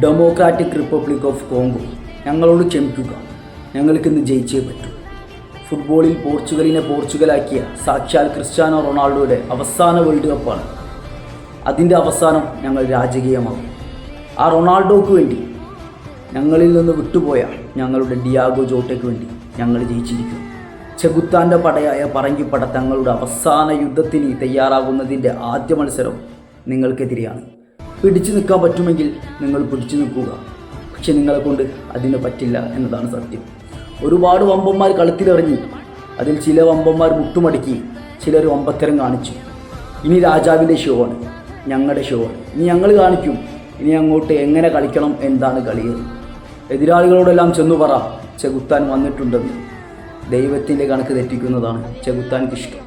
Democratic republic of Congo, ഞങ്ങളോട് ക്ഷമിക്കുക, ഞങ്ങൾക്കിന്ന് ജയിച്ചേ പറ്റൂ. ഫുട്ബോളിൽ പോർച്ചുഗലാക്കിയ സാക്ഷാൽ ക്രിസ്ത്യാനോ റൊണാൾഡോയുടെ അവസാന വേൾഡ് കപ്പാണ്. അതിൻ്റെ അവസാനം ഞങ്ങൾ രാജകീയമാകും. ആ റൊണാൾഡോയ്ക്ക് വേണ്ടി, ഞങ്ങളിൽ നിന്ന് വിട്ടുപോയ ഞങ്ങളുടെ ഡിയാഗോ ജോട്ടയ്ക്ക് വേണ്ടി ഞങ്ങൾ ജയിച്ചിരിക്കും. ചെകുത്താൻ്റെ പടയായ പറങ്കിപ്പട തങ്ങളുടെ അവസാന യുദ്ധത്തിന് തയ്യാറാകുന്നതിൻ്റെ ആദ്യ മത്സരം നിങ്ങൾക്കെതിരെയാണ്. പിടിച്ചു നിൽക്കാൻ പറ്റുമെങ്കിൽ നിങ്ങൾ പിടിച്ചു നിൽക്കുക. പക്ഷെ നിങ്ങളെ കൊണ്ട് അതിന് പറ്റില്ല എന്നതാണ് സത്യം. ഒരുപാട് വമ്പന്മാർ കളത്തിലിറങ്ങി. അതിൽ ചില വമ്പന്മാർ മുട്ടുമടക്കി, ചിലർ വമ്പത്തരം കാണിച്ചു. ഇനി രാജാവിൻ്റെ ഷോ ആണ്, ഞങ്ങളുടെ ഷോ ആണ്. ഇനി ഞങ്ങൾ കാണിക്കും ഇനി അങ്ങോട്ട് എങ്ങനെ കളിക്കണം, എന്താണ് കളിയത്. എതിരാളികളോടെല്ലാം ചെന്നു പറ, ചെകുത്താൻ വന്നിട്ടുണ്ടെന്ന്. ദൈവത്തിൻ്റെ കണക്ക് തെറ്റിക്കുന്നതാണ് ചെകുത്താൻക്ക് ഇഷ്ടം.